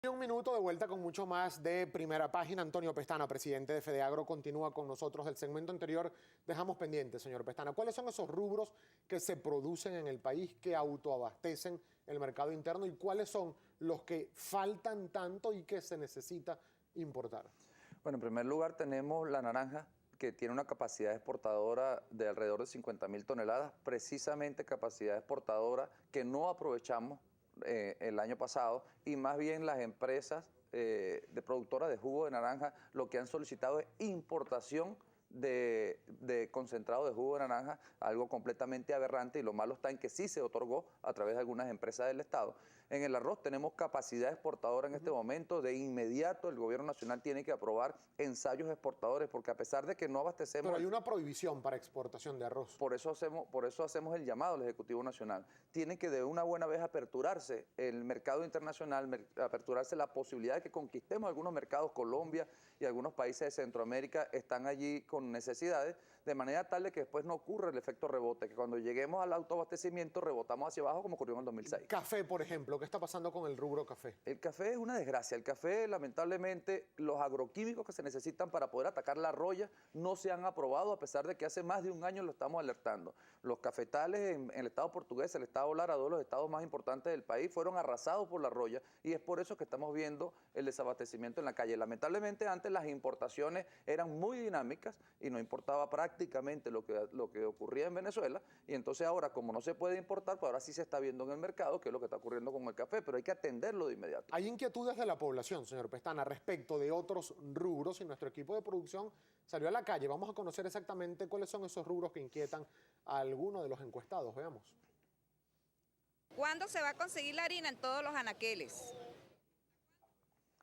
Un minuto de vuelta con mucho más de Primera Página. Antonio Pestana, presidente de Fedeagro, continúa con nosotros. Del segmento anterior dejamos pendiente, señor Pestana. ¿Cuáles son esos rubros que se producen en el país, que autoabastecen el mercado interno y cuáles son los que faltan tanto y que se necesita importar? Bueno, en primer lugar tenemos la naranja, que tiene una capacidad exportadora de alrededor de 50.000 toneladas, precisamente capacidad exportadora que no aprovechamos el año pasado, y más bien las empresas de productoras de jugo de naranja lo que han solicitado es importación de concentrado de jugo de naranja, algo completamente aberrante, y lo malo está en que sí se otorgó a través de algunas empresas del Estado. En el arroz tenemos capacidad exportadora en este momento. De inmediato el gobierno nacional tiene que aprobar ensayos exportadores, porque a pesar de que no abastecemos... Pero hay una prohibición para exportación de arroz. Por eso hacemos el llamado al Ejecutivo Nacional. Tiene que de una buena vez aperturarse el mercado internacional, aperturarse la posibilidad de que conquistemos algunos mercados. Colombia y algunos países de Centroamérica están allí con necesidades, de manera tal de que después no ocurra el efecto rebote, que cuando lleguemos al autoabastecimiento rebotamos hacia abajo como ocurrió en el 2006. Café, por ejemplo, ¿qué está pasando con el rubro café? El café es una desgracia. El café, lamentablemente, los agroquímicos que se necesitan para poder atacar la roya no se han aprobado, a pesar de que hace más de un año lo estamos alertando. Los cafetales en el estado portugués, el estado Lara, dos de los estados más importantes del país, fueron arrasados por la roya, y es por eso que estamos viendo el desabastecimiento en la calle. Lamentablemente, antes las importaciones eran muy dinámicas y no importaba prácticamente lo que ocurría en Venezuela, y entonces ahora, como no se puede importar, pues ahora sí se está viendo en el mercado qué es lo que está ocurriendo con el café, pero hay que atenderlo de inmediato. Hay inquietudes de la población, señor Pestana, respecto de otros rubros, y nuestro equipo de producción salió a la calle. Vamos a conocer exactamente cuáles son esos rubros que inquietan a algunos de los encuestados. Veamos. ¿Cuándo se va a conseguir la harina en todos los anaqueles?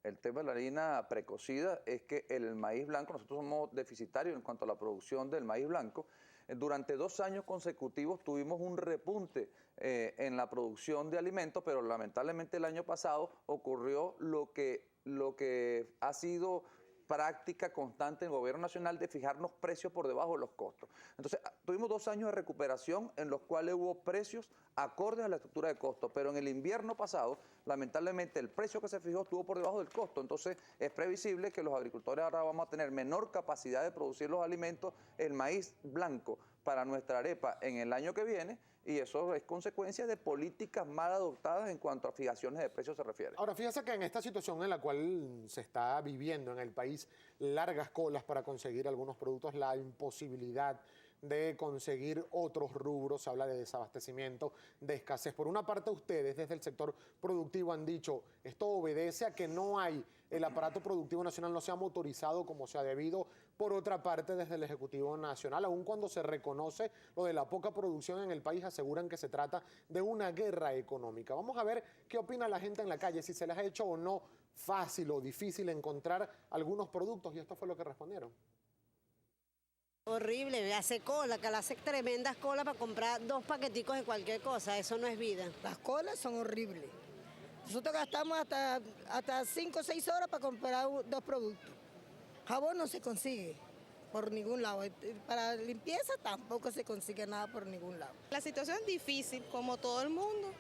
El tema de la harina precocida es que el maíz blanco, nosotros somos deficitarios en cuanto a la producción del maíz blanco. Durante 2 años consecutivos tuvimos un repunte en la producción de alimentos, pero lamentablemente el año pasado ocurrió lo que ha sido práctica constante en el gobierno nacional, de fijarnos precios por debajo de los costos. Entonces, tuvimos 2 años de recuperación en los cuales hubo precios acordes a la estructura de costos, pero en el invierno pasado, lamentablemente, el precio que se fijó estuvo por debajo del costo. Entonces, es previsible que los agricultores ahora vamos a tener menor capacidad de producir los alimentos, el maíz blanco para nuestra arepa en el año que viene, y eso es consecuencia de políticas mal adoptadas en cuanto a fijaciones de precios se refiere. Ahora, fíjese que en esta situación en la cual se está viviendo en el país, largas colas para conseguir algunos productos, la imposibilidad de conseguir otros rubros, se habla de desabastecimiento, de escasez. Por una parte, ustedes desde el sector productivo han dicho, esto obedece a que no hay, el aparato productivo nacional no se ha motorizado como se ha debido. Por otra parte, desde el Ejecutivo Nacional, aun cuando se reconoce lo de la poca producción en el país, aseguran que se trata de una guerra económica. Vamos a ver qué opina la gente en la calle, si se les ha hecho o no fácil o difícil encontrar algunos productos, y esto fue lo que respondieron. Horrible, hace cola, que le hace tremendas colas para comprar 2 paqueticos de cualquier cosa, eso no es vida. Las colas son horribles. Nosotros gastamos hasta 5 o 6 horas para comprar 2 productos. Jabón no se consigue por ningún lado. Para limpieza tampoco se consigue nada por ningún lado. La situación es difícil, como todo el mundo.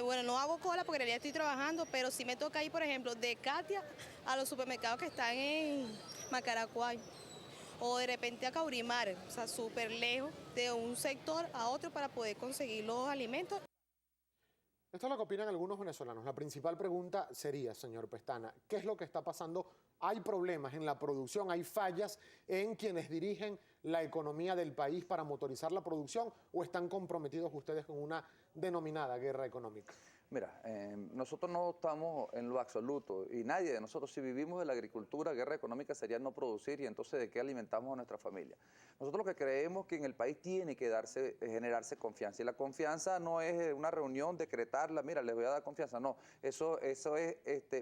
Bueno, no hago cola porque en realidad estoy trabajando, pero sí me toca ir, por ejemplo, de Katia a los supermercados que están en Macaracuay, o de repente a Caurimar, o sea, súper lejos de un sector a otro para poder conseguir los alimentos. Esto es lo que opinan algunos venezolanos. La principal pregunta sería, señor Pestana, ¿qué es lo que está pasando? ¿Hay problemas en la producción? ¿Hay fallas en quienes dirigen la economía del país para motorizar la producción? ¿O están comprometidos ustedes con una denominada guerra económica? Mira, nosotros no estamos en lo absoluto, y nadie de nosotros, si vivimos de la agricultura, guerra económica sería no producir, y entonces ¿de qué alimentamos a nuestra familia? Nosotros lo que creemos que en el país tiene que generarse confianza, y la confianza no es una reunión, decretarla, mira, les voy a dar confianza, no, eso es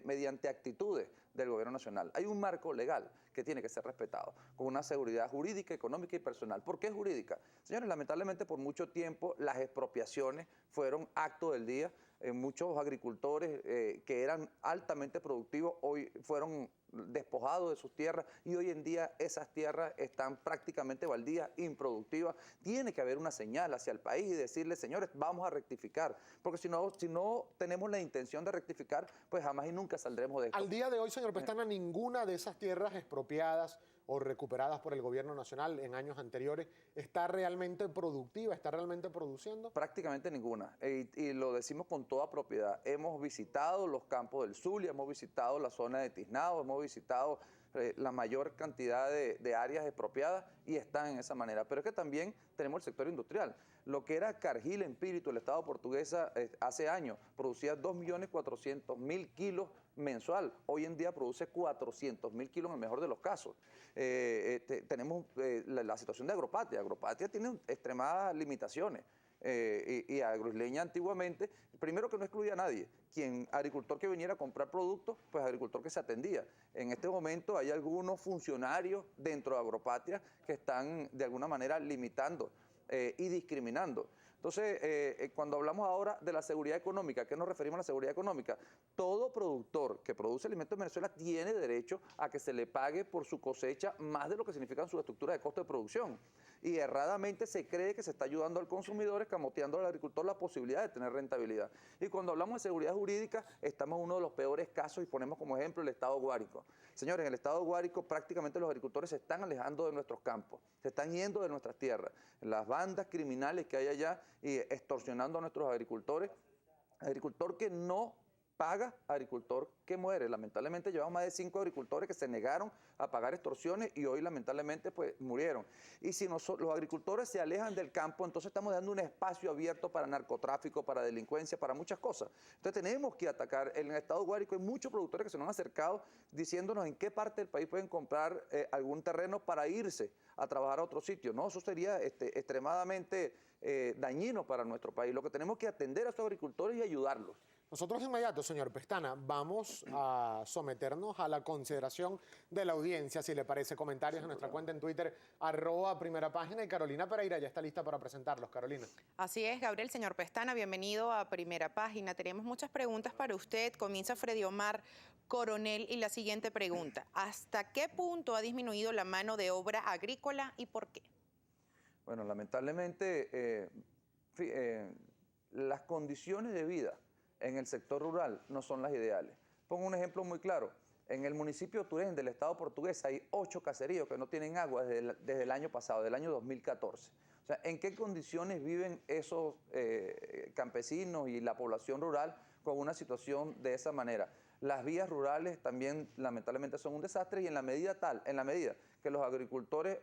mediante actitudes del gobierno nacional. Hay un marco legal que tiene que ser respetado, con una seguridad jurídica, económica y personal. ¿Por qué jurídica? Señores, lamentablemente por mucho tiempo las expropiaciones fueron acto del día. muchos agricultores que eran altamente productivos hoy fueron despojados de sus tierras y hoy en día esas tierras están prácticamente baldías, improductivas. Tiene que haber una señal hacia el país y decirle, señores, vamos a rectificar, porque si no tenemos la intención de rectificar, pues jamás y nunca saldremos de esto. Al día de hoy, señor Pestana, ninguna de esas tierras expropiadas o recuperadas por el gobierno nacional en años anteriores está realmente productiva, está realmente produciendo. Prácticamente ninguna, y lo decimos con toda propiedad. Hemos visitado los campos del Zulia, hemos visitado la zona de Tiznado, hemos visitado la mayor cantidad de áreas expropiadas y están en esa manera. Pero es que también tenemos el sector industrial. Lo que era Cargill Empírito, el Estado portuguesa, hace años producía 2.400.000 kilos mensual. Hoy en día produce 400.000 kilos en el mejor de los casos. Tenemos la situación de Agropatia. Agropatia tiene extremadas limitaciones. Y Agroisleña antiguamente, primero que no excluía a nadie, agricultor que viniera a comprar productos, pues agricultor que se atendía. En este momento hay algunos funcionarios dentro de Agropatria que están de alguna manera limitando y discriminando. Entonces, cuando hablamos ahora de la seguridad económica, ¿a qué nos referimos a la seguridad económica? Todo productor que produce alimentos en Venezuela tiene derecho a que se le pague por su cosecha más de lo que significan sus estructuras de costo de producción. Y erradamente se cree que se está ayudando al consumidor, escamoteando al agricultor la posibilidad de tener rentabilidad. Y cuando hablamos de seguridad jurídica, estamos en uno de los peores casos y ponemos como ejemplo el Estado Guárico. Señores, en el Estado Guárico prácticamente los agricultores se están alejando de nuestros campos, se están yendo de nuestras tierras. Las bandas criminales que hay allá y extorsionando a nuestros agricultores, agricultor que no paga, agricultor que muere. Lamentablemente llevamos más de 5 agricultores que se negaron a pagar extorsiones y hoy lamentablemente pues murieron. Y si los agricultores se alejan del campo, entonces estamos dando un espacio abierto para narcotráfico, para delincuencia, para muchas cosas. Entonces tenemos que atacar. En el Estado Guárico hay muchos productores que se nos han acercado diciéndonos en qué parte del país pueden comprar algún terreno para irse a trabajar a otro sitio. No, eso sería extremadamente dañino para nuestro país. Lo que tenemos que atender a esos agricultores y ayudarlos. Nosotros de inmediato, señor Pestana, vamos a someternos a la consideración de la audiencia, si le parece. Comentarios en nuestra cuenta en Twitter, @primerapágina, y Carolina Pereira ya está lista para presentarlos. Carolina. Así es, Gabriel. Señor Pestana, bienvenido a Primera Página. Tenemos muchas preguntas para usted. Comienza Freddy Omar Coronel y la siguiente pregunta. ¿Hasta qué punto ha disminuido la mano de obra agrícola y por qué? Bueno, lamentablemente las condiciones de vida en el sector rural no son las ideales. Pongo un ejemplo muy claro. En el municipio de Turén, del Estado portugués, hay 8 caseríos que no tienen agua desde el año pasado, del año 2014. O sea, ¿en qué condiciones viven esos campesinos y la población rural con una situación de esa manera? Las vías rurales también lamentablemente son un desastre y en la medida que los agricultores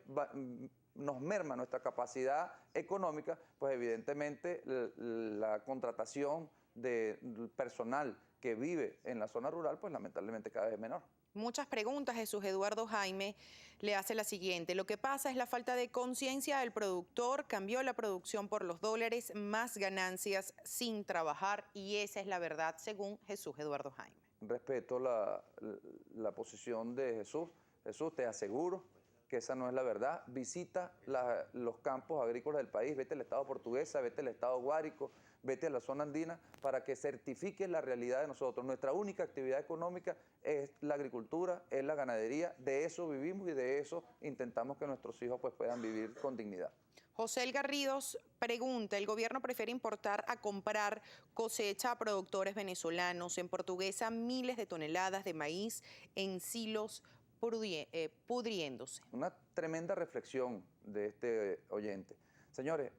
nos merma nuestra capacidad económica, pues evidentemente la contratación de personal que vive en la zona rural, pues lamentablemente cada vez es menor. Muchas preguntas. Jesús Eduardo Jaime le hace la siguiente. Lo que pasa es la falta de conciencia del productor, cambió la producción por los dólares, más ganancias sin trabajar, y esa es la verdad según Jesús Eduardo Jaime. Respeto la posición de Jesús. Jesús, te aseguro que esa no es la verdad. Visita los campos agrícolas del país, vete al Estado portuguesa, vete al Estado Guárico, vete a la zona andina para que certifiques la realidad de nosotros. Nuestra única actividad económica es la agricultura, es la ganadería, de eso vivimos y de eso intentamos que nuestros hijos pues, puedan vivir con dignidad. José El Garridos pregunta, ¿el gobierno prefiere importar a comprar cosecha a productores venezolanos? En Portuguesa, miles de toneladas de maíz en silos pudriéndose. Una tremenda reflexión de este oyente. Señores,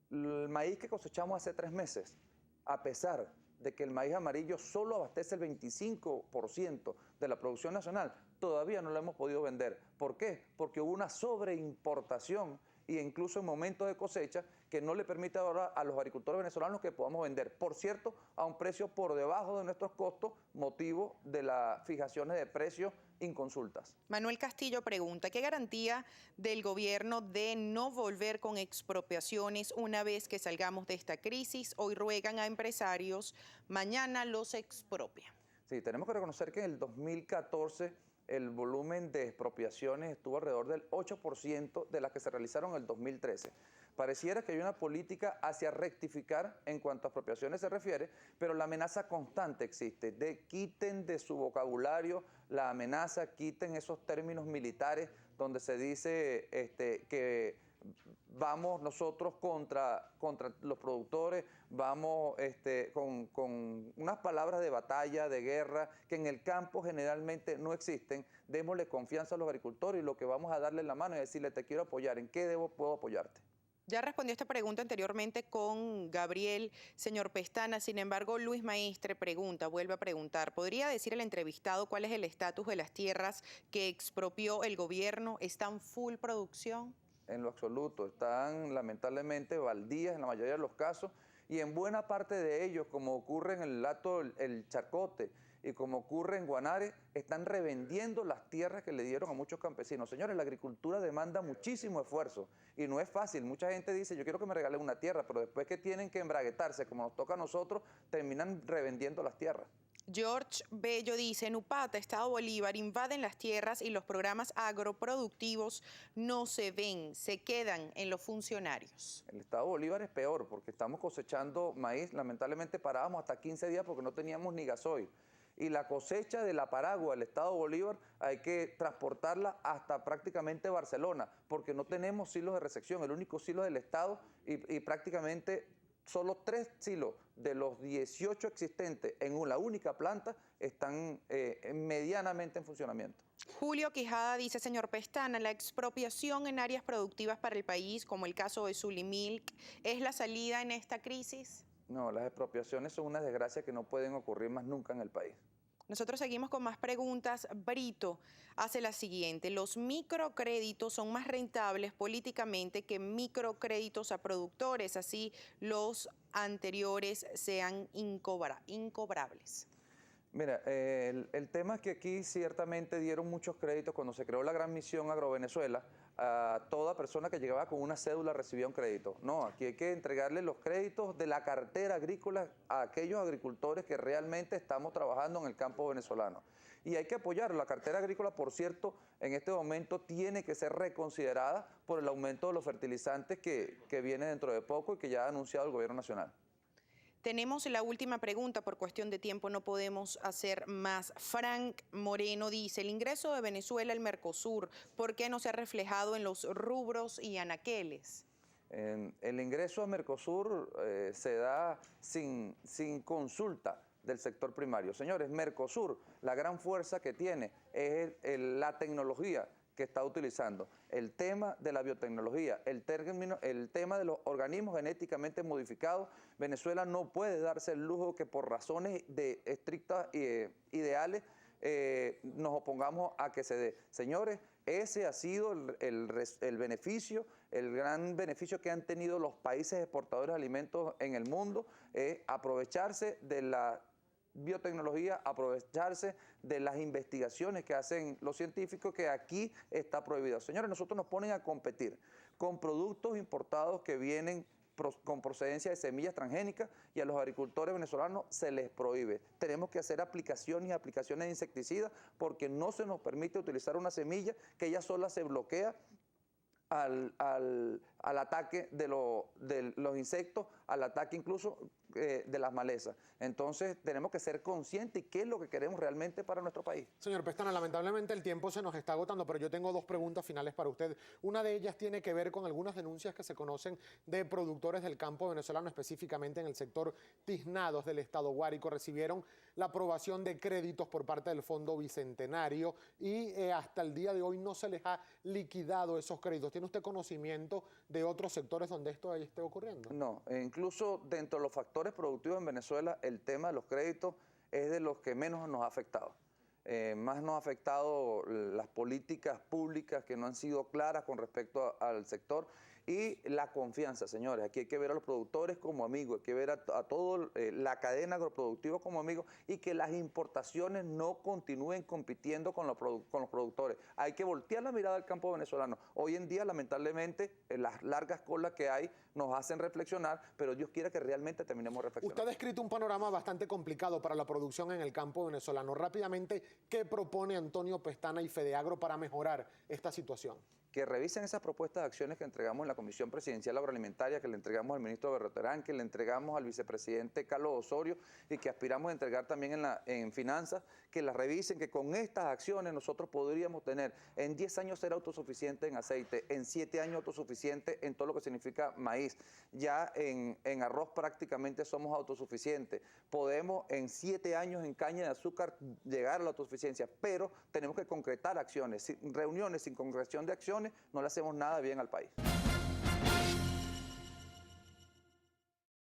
el maíz que cosechamos hace 3 meses, a pesar de que el maíz amarillo solo abastece el 25% de la producción nacional, todavía no lo hemos podido vender. ¿Por qué? Porque hubo una sobreimportación e incluso en momentos de cosecha que no le permite ahora a los agricultores venezolanos que podamos vender, por cierto, a un precio por debajo de nuestros costos, motivo de las fijaciones de precios inconsultas. Manuel Castillo pregunta, ¿qué garantía del gobierno de no volver con expropiaciones una vez que salgamos de esta crisis? Hoy ruegan a empresarios, mañana los expropian. Sí, tenemos que reconocer que en el 2014 el volumen de expropiaciones estuvo alrededor del 8% de las que se realizaron en el 2013. Pareciera que hay una política hacia rectificar en cuanto a expropiaciones se refiere, pero la amenaza constante existe. Quiten de su vocabulario la amenaza, quiten esos términos militares donde se dice que vamos nosotros contra los productores, vamos con unas palabras de batalla, de guerra, que en el campo generalmente no existen. Démosle confianza a los agricultores y lo que vamos a darle la mano es decirle, te quiero apoyar, ¿en qué puedo apoyarte? Ya respondió esta pregunta anteriormente con Gabriel, señor Pestana. Sin embargo, Luis Maestre vuelve a preguntar, ¿podría decir el entrevistado cuál es el estatus de las tierras que expropió el gobierno? ¿Están full producción? En lo absoluto, están lamentablemente baldías en la mayoría de los casos y en buena parte de ellos, como ocurre en el Hato, el Charcote y como ocurre en Guanare, están revendiendo las tierras que le dieron a muchos campesinos. Señores, la agricultura demanda muchísimo esfuerzo y no es fácil. Mucha gente dice, yo quiero que me regalen una tierra, pero después que tienen que embraguetarse, como nos toca a nosotros, terminan revendiendo las tierras. George Bello dice, en Upata, Estado Bolívar, invaden las tierras y los programas agroproductivos no se ven, se quedan en los funcionarios. El Estado Bolívar es peor porque estamos cosechando maíz, lamentablemente parábamos hasta 15 días porque no teníamos ni gasoil. Y la cosecha de la paragua del Estado Bolívar hay que transportarla hasta prácticamente Barcelona porque no tenemos silos de recepción, el único silo del Estado y prácticamente solo 3 silos de los 18 existentes en la única planta están medianamente en funcionamiento. Julio Quijada dice, señor Pestana, la expropiación en áreas productivas para el país, como el caso de Zulimilk, ¿es la salida en esta crisis? No, las expropiaciones son una desgracia que no pueden ocurrir más nunca en el país. Nosotros seguimos con más preguntas. Brito hace la siguiente. Los microcréditos son más rentables políticamente que microcréditos a productores, así los anteriores sean incobrables. Mira, el tema es que aquí ciertamente dieron muchos créditos cuando se creó la Gran Misión Agrovenezuela. A toda persona que llegaba con una cédula recibía un crédito. No, aquí hay que entregarle los créditos de la cartera agrícola a aquellos agricultores que realmente estamos trabajando en el campo venezolano. Y hay que apoyar. La cartera agrícola, por cierto, en este momento tiene que ser reconsiderada por el aumento de los fertilizantes que viene dentro de poco y que ya ha anunciado el gobierno nacional. Tenemos la última pregunta, por cuestión de tiempo no podemos hacer más. Frank Moreno dice, el ingreso de Venezuela al Mercosur, ¿por qué no se ha reflejado en los rubros y anaqueles? El ingreso a Mercosur se da sin consulta del sector primario. Señores, Mercosur, la gran fuerza que tiene es la tecnología que está utilizando, el tema de la biotecnología, el tema de los organismos genéticamente modificados. Venezuela no puede darse el lujo que por razones de estrictas ideales nos opongamos a que se dé. Señores, ese ha sido el beneficio, el gran beneficio que han tenido los países exportadores de alimentos en el mundo, aprovecharse de la biotecnología, aprovecharse de las investigaciones que hacen los científicos, que aquí está prohibido. Señores, nosotros nos ponen a competir con productos importados que vienen con procedencia de semillas transgénicas y a los agricultores venezolanos se les prohíbe. Tenemos que hacer aplicaciones y aplicaciones de insecticidas porque no se nos permite utilizar una semilla que ella sola se bloquea al ataque de los insectos, al ataque incluso de las malezas. Entonces tenemos que ser conscientes de qué es lo que queremos realmente para nuestro país. Señor Pestana, lamentablemente el tiempo se nos está agotando, pero yo tengo 2 preguntas finales para usted. Una de ellas tiene que ver con algunas denuncias que se conocen de productores del campo venezolano, específicamente en el sector tiznados del estado Guárico. Recibieron la aprobación de créditos por parte del Fondo Bicentenario y hasta el día de hoy no se les ha liquidado esos créditos. ¿Tiene usted conocimiento de otros sectores donde esto esté ocurriendo? No, incluso dentro de los factores productivos en Venezuela, el tema de los créditos es de los que menos nos ha afectado. Más nos ha afectado las políticas públicas que no han sido claras con respecto al sector y la confianza, señores. Aquí hay que ver a los productores como amigos, hay que ver a toda la cadena agroproductiva como amigos y que las importaciones no continúen compitiendo con los productores. Hay que voltear la mirada al campo venezolano. Hoy en día, lamentablemente, las largas colas que hay nos hacen reflexionar, pero Dios quiera que realmente terminemos reflexionando. Usted ha descrito un panorama bastante complicado para la producción en el campo venezolano. Rápidamente, ¿qué propone Antonio Pestana y Fedeagro para mejorar esta situación? que revisen esas propuestas de acciones que entregamos en la Comisión Presidencial Agroalimentaria, que le entregamos al ministro Berroterán, que le entregamos al vicepresidente Carlos Osorio y que aspiramos a entregar también en Finanzas, que las revisen, que con estas acciones nosotros podríamos tener en 10 años ser autosuficientes en aceite, en 7 años autosuficientes en todo lo que significa maíz. Ya en arroz prácticamente somos autosuficientes. Podemos en 7 años en caña de azúcar llegar a la autosuficiencia, pero tenemos que concretar acciones. Reuniones sin concreción de acciones no le hacemos nada bien al país.